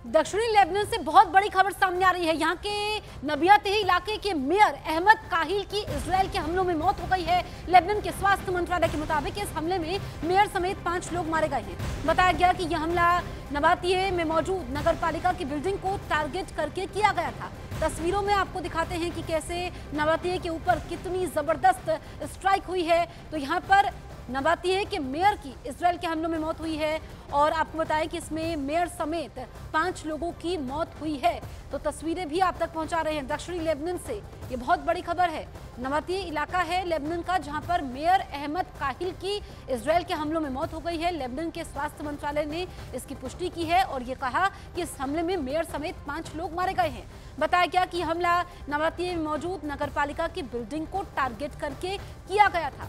दक्षिणी लेबनान से बहुत बड़ी खबर सामने आ रही है। यहाँ के नबियातही इलाके के मेयर अहमद काहिल की इजरायल के हमलों में मौत हो गई है। लेबनान के स्वास्थ्य मंत्रालय के मुताबिक इस हमले में मेयर समेत 5 लोग मारे गए हैं। बताया गया कि यह हमला नबातिये में मौजूद नगर पालिका की बिल्डिंग को टारगेट करके किया गया था। तस्वीरों में आपको दिखाते हैं कि कैसे नबातिये के ऊपर कितनी जबरदस्त स्ट्राइक हुई है। तो यहाँ पर नबातिये के मेयर की इजरायल के हमलों में मौत हुई है और आपको बताएं कि इसमें मेयर समेत 5 लोगों की मौत हुई है। तो तस्वीरें भी आप तक पहुंचा रहे हैं दक्षिणी लेबनान से। ये बहुत बड़ी खबर है। नबातिये इलाका है लेबनान का जहां पर मेयर अहमद काहिल की इजरायल के हमलों में मौत हो गई है। लेबनान के स्वास्थ्य मंत्रालय ने इसकी पुष्टि की है और ये कहा कि इस हमले में मेयर समेत 5 लोग मारे गए हैं। बताया गया कि हमला नबातिये में मौजूद नगर पालिका की बिल्डिंग को टारगेट करके किया गया था।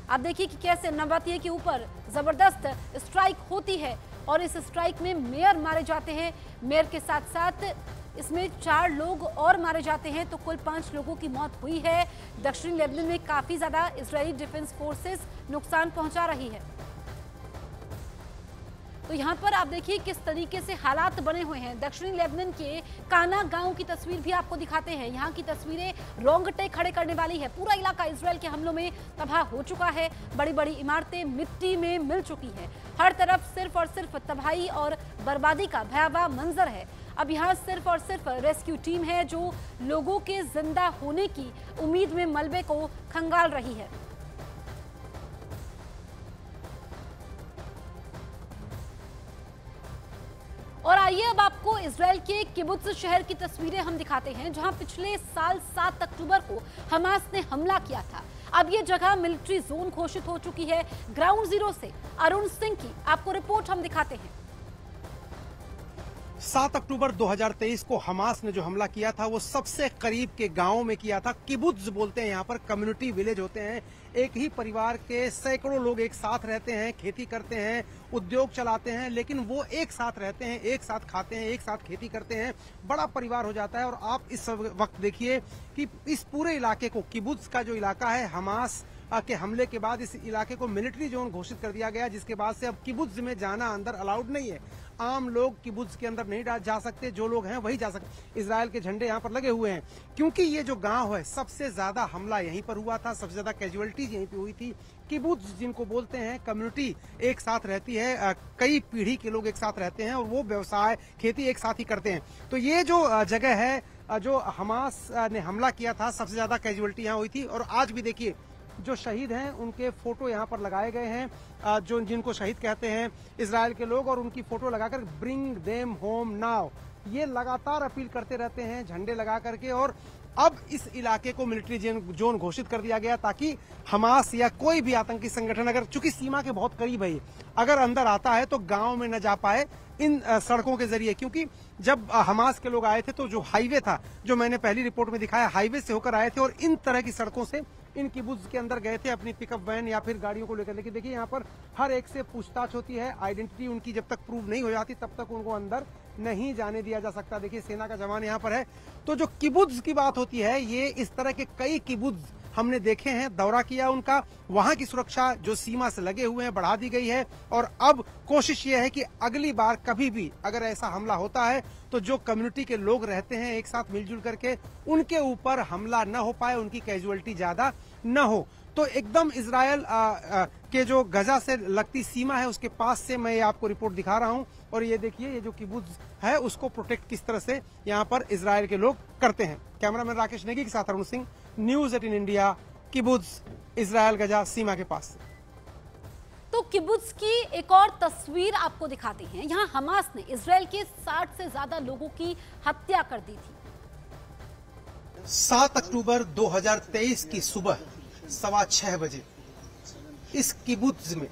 आप देखिए कि कैसे नबातिये के ऊपर जबरदस्त स्ट्राइक होती है और इस स्ट्राइक में मेयर मारे जाते हैं। मेयर के साथ साथ इसमें 4 लोग और मारे जाते हैं, तो कुल 5 लोगों की मौत हुई है। दक्षिणी लेबनान में काफी ज्यादा इजरायली डिफेंस फोर्सेस नुकसान पहुंचा रही है। तो यहाँ पर आप देखिए किस तरीके से हालात बने हुए हैं। दक्षिणी लेबनान के काना गांव की तस्वीर भी आपको दिखाते हैं। यहाँ की तस्वीरें रोंगटे खड़े करने वाली है। पूरा इलाका इजरायल के हमलों में तबाह हो चुका है। बड़ी बड़ी इमारतें मिट्टी में मिल चुकी हैं। हर तरफ सिर्फ और सिर्फ तबाही और बर्बादी का भयावह मंजर है। अब यहाँ सिर्फ और सिर्फ रेस्क्यू टीम है जो लोगों के जिंदा होने की उम्मीद में मलबे को खंगाल रही है। और आइए अब आपको इजरायल के किबुत्ज शहर की तस्वीरें हम दिखाते हैं जहां पिछले साल 7 अक्टूबर को हमास ने हमला किया था। अब ये जगह मिलिट्री जोन घोषित हो चुकी है। ग्राउंड जीरो से अरुण सिंह की आपको रिपोर्ट हम दिखाते हैं। 7 अक्टूबर 2023 को हमास ने जो हमला किया था वो सबसे करीब के गांवों में किया था। किबुत्ज बोलते हैं, यहाँ पर कम्युनिटी विलेज होते हैं। एक ही परिवार के सैकड़ों लोग एक साथ रहते हैं, खेती करते हैं, उद्योग चलाते हैं, लेकिन वो एक साथ रहते हैं, एक साथ खाते हैं, एक साथ खेती करते हैं। बड़ा परिवार हो जाता है। और आप इस वक्त देखिए कि इस पूरे इलाके को, किबुत्ज का जो इलाका है, हमास के हमले के बाद इस इलाके को मिलिट्री जोन घोषित कर दिया गया, जिसके बाद से अब किबुत्ज में जाना अंदर अलाउड नहीं है। आम लोग किबुत्ज के अंदर नहीं जा सकते, जो लोग हैं वही जा सकते। इजरायल के झंडे यहाँ पर लगे हुए हैं क्योंकि ये जो गांव है सबसे ज्यादा हमला यहीं पर हुआ था, सबसे ज्यादा कैजुअलिटीज यहीं पे हुई थी। किबुत्ज जिनको बोलते हैं, कम्युनिटी एक साथ रहती है, कई पीढ़ी के लोग एक साथ रहते हैं और वो व्यवसाय खेती एक साथ ही करते हैं। तो ये जो जगह है जो हमास ने हमला किया था, सबसे ज्यादा कैजुअलिटी यहाँ हुई थी। और आज भी देखिए जो शहीद हैं उनके फोटो यहाँ पर लगाए गए हैं, जो जिनको शहीद कहते हैं इजरायल के लोग, और उनकी फोटो लगाकर ब्रिंग देम होम नाउ ये लगातार अपील करते रहते हैं झंडे लगा करके। और अब इस इलाके को मिलिट्री जोन घोषित कर दिया गया ताकि हमास या कोई भी आतंकी संगठन, अगर चूंकि सीमा के बहुत करीब है, अगर अंदर आता है तो गांव में न जा पाए इन सड़कों के जरिए। क्योंकि जब हमास के लोग आए थे तो जो हाईवे था, जो मैंने पहली रिपोर्ट में दिखाया, हाईवे से होकर आए थे और इन तरह की सड़कों से इन किबुत्ज के अंदर गए थे अपनी पिकअप वैन या फिर गाड़ियों को लेकर। लेकिन देखिए यहाँ पर हर एक से पूछताछ होती है, आइडेंटिटी उनकी जब तक प्रूव नहीं हो जाती तब तक उनको अंदर नहीं जाने दिया जा सकता। देखिए सेना का जवान यहाँ पर है। तो जो किबुत्ज की बात होती है, ये इस तरह के कई किबुत्ज हमने देखे हैं, दौरा किया उनका। वहां की सुरक्षा जो सीमा से लगे हुए हैं बढ़ा दी गई है। और अब कोशिश ये है कि अगली बार कभी भी अगर ऐसा हमला होता है तो जो कम्युनिटी के लोग रहते हैं एक साथ मिलजुल करके, उनके ऊपर हमला न हो पाए, उनकी कैजुअलिटी ज्यादा न हो। तो एकदम इजरायल के जो गजा से लगती सीमा है उसके पास से मैं आपको रिपोर्ट दिखा रहा हूं। और ये देखिए ये जो किबुत्ज है उसको प्रोटेक्ट किस तरह से यहाँ पर इजरायल के लोग करते हैं। कैमरामैन राकेश नेगी के साथ Arun Singh, news 18 India, kibbutz Israel Gaza सीमा के पास। तो किबुत्ज की एक और तस्वीर आपको दिखाते हैं। यहाँ हमास ने इजरायल के 60 से ज्यादा लोगों की हत्या कर दी थी। 7 अक्टूबर 2023 की सुबह 6:15 बजे इस किबुत्ज में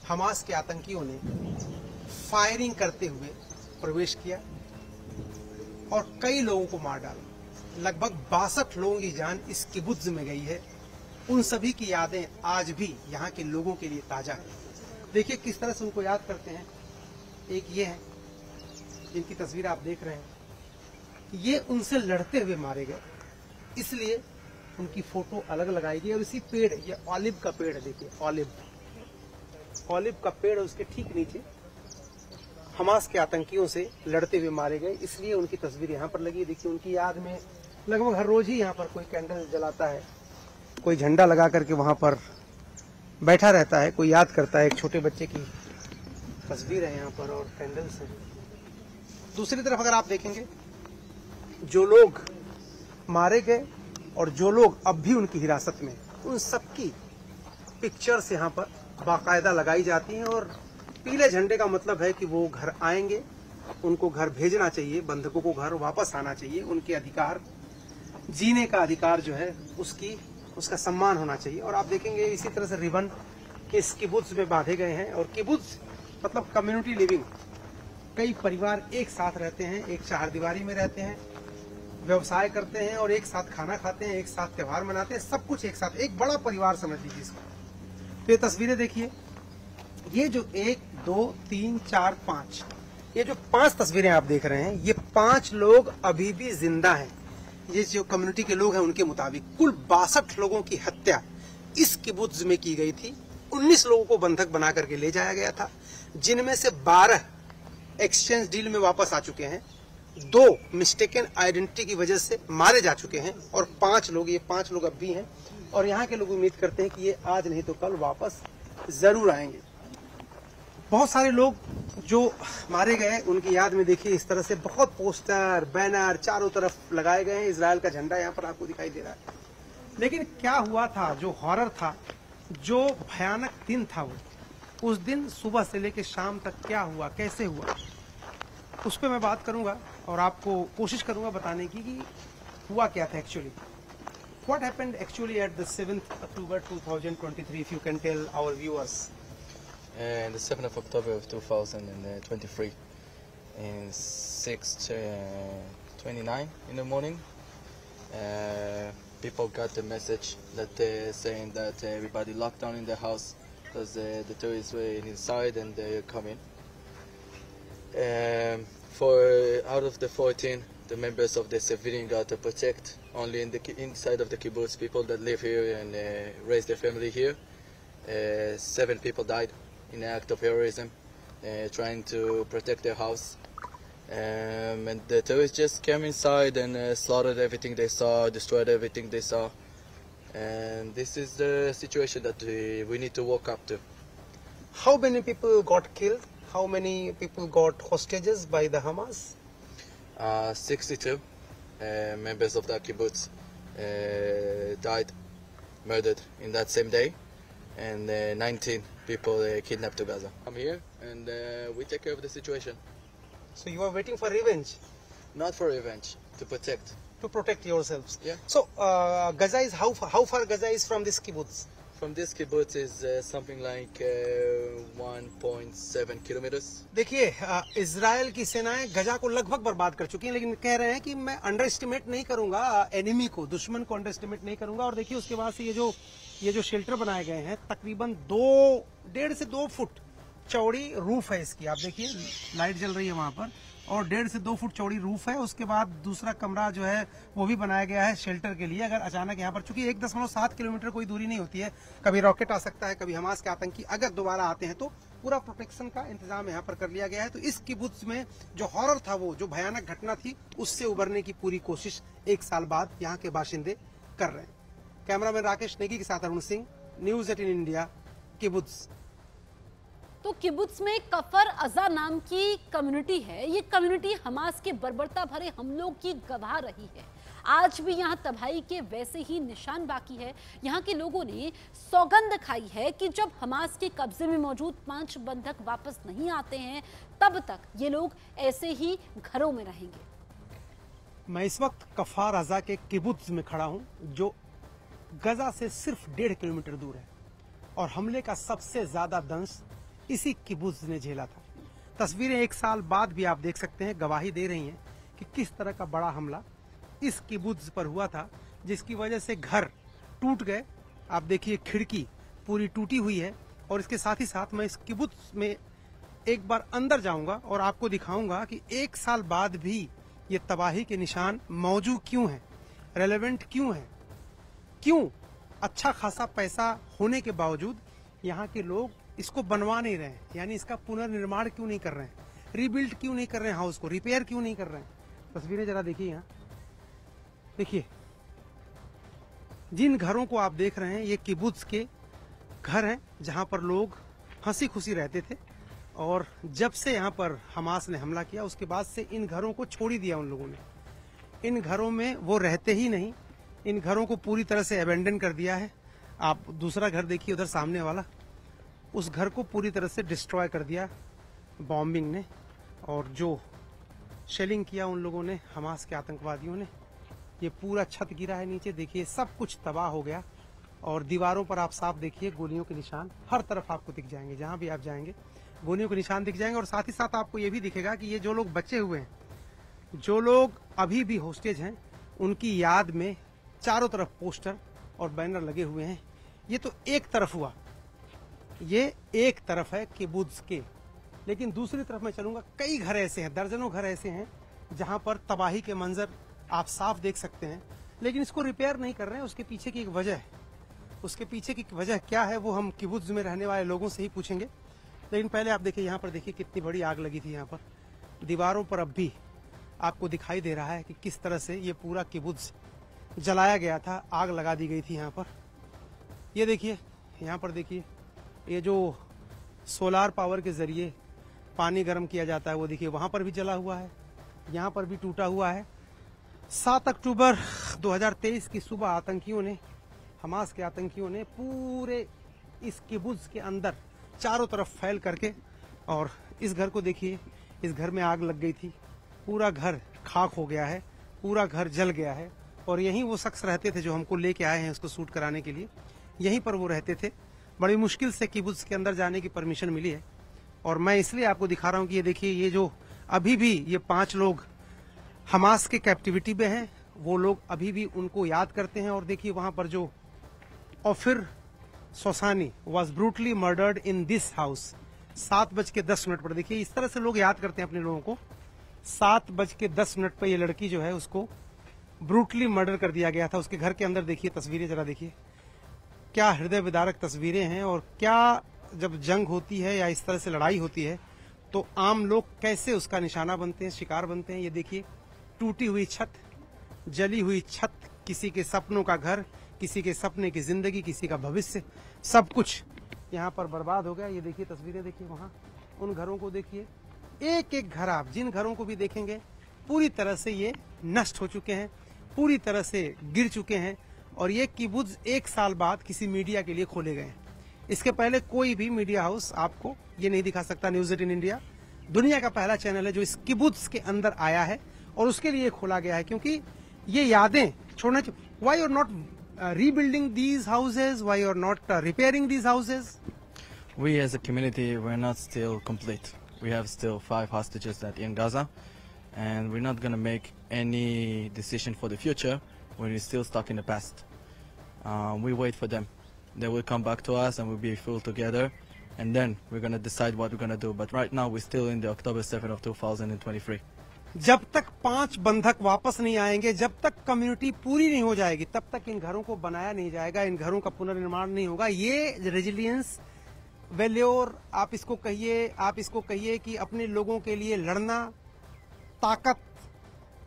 हमास के आतंकियों ने फायरिंग करते हुए प्रवेश किया और कई लोगों को मार डाला। लगभग 62 लोगों की जान इस किबुत्ज में गई है। उन सभी की यादें आज भी यहाँ के लोगों के लिए ताजा है। देखिए किस तरह से उनको याद करते हैं। एक ये है जिनकी तस्वीर आप देख रहे हैं, ये उनसे लड़ते हुए मारे गए, इसलिए उनकी फोटो अलग लगाई गई। और इसी पेड़, ये ऑलिव का पेड़ है, देखिए ऑलिव का पेड़ है, उसके ठीक नीचे हमास के आतंकियों से लड़ते हुए मारे गए, इसलिए उनकी तस्वीर यहाँ पर लगी। देखिए उनकी याद में लगभग हर रोज ही यहाँ पर कोई कैंडल जलाता है, कोई झंडा लगा करके वहाँ पर बैठा रहता है, कोई याद करता है। एक छोटे बच्चे की तस्वीर है यहाँ पर और कैंडल्स है। दूसरी तरफ अगर आप देखेंगे, जो लोग मारे गए और जो लोग अब भी उनकी हिरासत में, उन सबकी पिक्चर्स यहाँ पर बाकायदा लगाई जाती हैं। और पीले झंडे का मतलब है कि वो घर आएंगे, उनको घर भेजना चाहिए, बंधकों को घर वापस आना चाहिए, उनके अधिकार, जीने का अधिकार जो है उसका सम्मान होना चाहिए। और आप देखेंगे इसी तरह से रिबन इस किबुत्ज में बांधे गए हैं। और किबुत्ज मतलब कम्युनिटी लिविंग, कई परिवार एक साथ रहते हैं, एक चारदीवारी में रहते हैं, व्यवसाय करते हैं और एक साथ खाना खाते हैं, एक साथ त्योहार मनाते हैं, सब कुछ एक साथ, एक बड़ा परिवार समझ लीजिए इसको। तो ये तस्वीरें देखिए, ये जो 1 2 3 4 5, ये जो 5 तस्वीरें आप देख रहे हैं, ये 5 लोग अभी भी जिंदा हैं। ये जो कम्युनिटी के लोग हैं उनके मुताबिक कुल 62 लोगों की हत्या इस किबुत्ज में की गई थी। 19 लोगों को बंधक बना करके ले जाया गया था, जिनमें से 12 एक्सचेंज डील में वापस आ चुके हैं, 2 मिस्टेकन आइडेंटिटी की वजह से मारे जा चुके हैं और 5 लोग अब भी हैं। और यहाँ के लोग उम्मीद करते हैं कि ये आज नहीं तो कल वापस जरूर आएंगे। बहुत सारे लोग जो मारे गए उनकी याद में देखिए इस तरह से बहुत पोस्टर, बैनर चारों तरफ लगाए गए हैं। इजराइल का झंडा यहाँ पर आपको दिखाई दे रहा है। लेकिन क्या हुआ था, जो हॉरर था, जो भयानक दिन था, वो उस दिन सुबह से लेकर शाम तक क्या हुआ, कैसे हुआ, उस पर मैं बात करूंगा और आपको कोशिश करूंगा बताने की कि हुआ क्या था actually. What happened actually at the 7th October 2023, if you can tell our viewers? And the 7th of October of 2023, in 6:29 in the morning, people got the message that saying that everybody locked down in the house because the terrorists were inside and they're coming. Out of the 14, the members of the civilian guard to protect only inside of the kibbutz people that live here and raise their family here. 7 people died in an act of heroism, trying to protect their house. And the terrorists just came inside and slaughtered everything they saw, destroyed everything they saw. And this is the situation that we need to walk up to. How many people got killed? How many people got hostages by the Hamas? 62 members of the kibbutz died, murdered in that same day, and 19 people kidnapped to Gaza. I'm here and we take care of the situation. So you are waiting for revenge? Not for revenge, to protect. To protect yourselves? Yeah. So Gaza is, how far Gaza is from this kibbutz? From this kibbutz is something like 1.7 kilometers. देखिए Israel की सेनाएं गजा को लगभग बर्बाद कर चुकी हैं, लेकिन कह रहे हैं कि मैं अंडर एस्टिमेट नहीं करूंगा एनिमी को, दुश्मन को अंडर एस्टिमेट नहीं करूंगा। और देखिए उसके बाद से ये जो शेल्टर बनाए गए हैं, तकरीबन 1.5 से 2 फुट चौड़ी रूफ है इसकी। आप देखिए लाइट जल रही है वहां पर, और 1.5 से 2 फुट चौड़ी रूफ है। उसके बाद दूसरा कमरा जो है वो भी बनाया गया है शेल्टर के लिए। अगर अचानक यहाँ पर, चूंकि 1.7 किलोमीटर कोई दूरी नहीं होती है, कभी रॉकेट आ सकता है, कभी हमास के आतंकी अगर दोबारा आते हैं, तो पूरा प्रोटेक्शन का इंतजाम यहाँ पर कर लिया गया है। तो इस किबुत्ज में जो हॉरर था, वो जो भयानक घटना थी, उससे उबरने की पूरी कोशिश 1 साल बाद यहाँ के बाशिंदे कर रहे हैं। कैमरामैन राकेश नेगी के साथ अरुण सिंह, न्यूज़ 18 इंडिया, किबुत्ज। तो किबुत्ज में कफर अजा नाम की कम्युनिटी है। ये कम्युनिटी हमास के बर्बरता भरे हमलों की गवाह रही है। आज भी यहाँ तबाही के वैसे ही निशान बाकी है। यहाँ के लोगों ने सौगंध खाई है कि जब हमास के कब्जे में मौजूद 5 बंधक वापस नहीं आते हैं, तब तक ये लोग ऐसे ही घरों में रहेंगे। मैं इस वक्त कफर अजा के किबुत्ज में खड़ा हूँ, जो गजा से सिर्फ 1.5 किलोमीटर दूर है, और हमले का सबसे ज्यादा दंश इसी किबुत्ज ने झेला था। तस्वीरें 1 साल बाद भी आप देख सकते हैं, गवाही दे रही हैं कि किस तरह का बड़ा हमला इस किबुत्ज पर हुआ था, जिसकी वजह से घर टूट गए। आप देखिए खिड़की पूरी टूटी हुई है। और इसके साथ ही साथ मैं इस किबुत्ज में एक बार अंदर जाऊंगा और आपको दिखाऊंगा कि 1 साल बाद भी ये तबाही के निशान मौजूद क्यों हैं, रेलेवेंट क्यों हैं, क्यों अच्छा खासा पैसा होने के बावजूद यहाँ के लोग इसको बनवा नहीं रहे हैं, यानी इसका पुनर्निर्माण क्यों नहीं कर रहे हैं। रीबिल्ड क्यों नहीं कर रहे हैं हाउस को, रिपेयर क्यों नहीं कर रहे हैं? तस्वीरें जरा देखिए यहाँ, देखिए जिन घरों को आप देख रहे हैं ये किबुत्ज के घर हैं जहां पर लोग हंसी खुशी रहते थे, और जब से यहाँ पर हमास ने हमला किया उसके बाद से इन घरों को छोड़ ही दिया उन लोगों ने। इन घरों में वो रहते ही नहीं, इन घरों को पूरी तरह से अबेंडन कर दिया है। आप दूसरा घर देखिए उधर सामने वाला, उस घर को पूरी तरह से डिस्ट्रॉय कर दिया बॉम्बिंग ने, और जो शेलिंग किया उन लोगों ने, हमास के आतंकवादियों ने। ये पूरा छत गिरा है नीचे, देखिए सब कुछ तबाह हो गया, और दीवारों पर आप साफ देखिए गोलियों के निशान हर तरफ आपको दिख जाएंगे, जहां भी आप जाएंगे गोलियों के निशान दिख जाएंगे। और साथ ही साथ आपको ये भी दिखेगा कि ये जो लोग बचे हुए हैं, जो लोग अभी भी होस्टेज हैं, उनकी याद में चारों तरफ पोस्टर और बैनर लगे हुए हैं। ये तो एक तरफ हुआ, ये एक तरफ है किबुत्ज के, लेकिन दूसरी तरफ मैं चलूंगा, कई घर ऐसे हैं, दर्जनों घर ऐसे हैं जहां पर तबाही के मंजर आप साफ देख सकते हैं, लेकिन इसको रिपेयर नहीं कर रहे हैं। उसके पीछे की एक वजह है, उसके पीछे की वजह क्या है वो हम किबुत्ज में रहने वाले लोगों से ही पूछेंगे। लेकिन पहले आप देखिए यहाँ पर, देखिए कितनी बड़ी आग लगी थी यहाँ पर, दीवारों पर अब भी आपको दिखाई दे रहा है कि किस तरह से ये पूरा किबुत्ज जलाया गया था, आग लगा दी गई थी यहाँ पर। ये देखिए यहाँ पर, देखिए ये जो सोलार पावर के जरिए पानी गर्म किया जाता है वो देखिए वहां पर भी जला हुआ है, यहाँ पर भी टूटा हुआ है। 7 अक्टूबर 2023 की सुबह आतंकियों ने, हमास के आतंकियों ने पूरे इस किबुत्ज के अंदर चारों तरफ फैल करके, और इस घर को देखिए, इस घर में आग लग गई थी, पूरा घर खाक हो गया है, पूरा घर जल गया है। और यहीं वो शख्स रहते थे जो हमको लेके आए हैं उसको शूट कराने के लिए, यहीं पर वो रहते थे। बड़ी मुश्किल से किबुत्ज के अंदर जाने की परमिशन मिली है, और मैं इसलिए आपको दिखा रहा हूँ कि ये देखिए, ये जो अभी भी ये 5 लोग हमास के कैप्टिविटी में हैं, वो लोग अभी भी उनको याद करते हैं। और देखिए वहां पर जो Ofir Sosani was brutally murdered in this house, 7:10 पर, देखिए इस तरह से लोग याद करते हैं अपने लोगों को। 7:10 पर ये लड़की जो है उसको ब्रूटली मर्डर कर दिया गया था। उसके घर के अंदर देखिए तस्वीरें जरा देखिए, क्या हृदय विदारक तस्वीरें हैं। और क्या जब जंग होती है या इस तरह से लड़ाई होती है तो आम लोग कैसे उसका निशाना बनते हैं, शिकार बनते हैं। ये देखिए टूटी हुई छत, जली हुई छत, किसी के सपनों का घर, किसी के सपने की जिंदगी, किसी का भविष्य, सब कुछ यहाँ पर बर्बाद हो गया। ये देखिए तस्वीरें देखिए, वहाँ उन घरों को देखिए, एक एक घर आप जिन घरों को भी देखेंगे पूरी तरह से ये नष्ट हो चुके हैं, पूरी तरह से गिर चुके हैं। और ये किबुत्ज 1 साल बाद किसी मीडिया के लिए खोले गए हैं। इसके पहले कोई भी मीडिया हाउस आपको ये नहीं दिखा सकता। न्यूज 18 इंडिया दुनिया का पहला चैनल है जो इस किबुत्ज के अंदर आया है, और उसके लिए खोला गया है क्योंकि ये यादें छोड़ना चाहिए। Why you are not rebuilding these houses? Why you are not repairing these houses? We as a community, we're not still complete. We have still 5 hostages that in Gaza, and we're not going to make any decision for the future when we're still stuck in the past. We wait for them. They will come back to us and we'll be full together, and then we're going to decide what we're going to do. But right now we're still in the October 7th of 2023. जब तक 5 बंधक वापस नहीं आएंगे, जब तक community पूरी नहीं हो जाएगी, तब तक इन घरों को बनाया नहीं जाएगा, इन घरों का पुनर्निर्माण नहीं होगा। ये रेजिलियंस, वेल्योर आप इसको कहिए कि अपने लोगों के लिए लड़ना, ताकत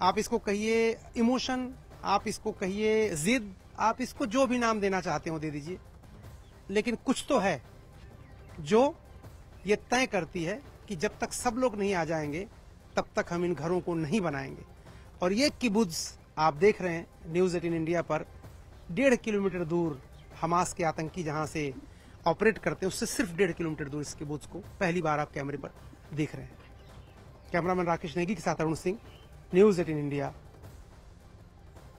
आप इसको कहिए, इमोशन आप इसको कहिए, जिद आप इसको जो भी नाम देना चाहते हो दे दीजिए, लेकिन कुछ तो है जो ये तय करती है कि जब तक सब लोग नहीं आ जाएंगे तब तक हम इन घरों को नहीं बनाएंगे। और ये किबुत्ज आप देख रहे हैं न्यूज 18 इंडिया पर, 1.5 किलोमीटर दूर हमास के आतंकी जहां से ऑपरेट करते हैं उससे सिर्फ 1.5 किलोमीटर दूर इस किबुत्ज को पहली बार आप कैमरे पर देख रहे हैं। कैमरामैन राकेश नेगी के साथ अरुण सिंह, न्यूज 18 इंडिया,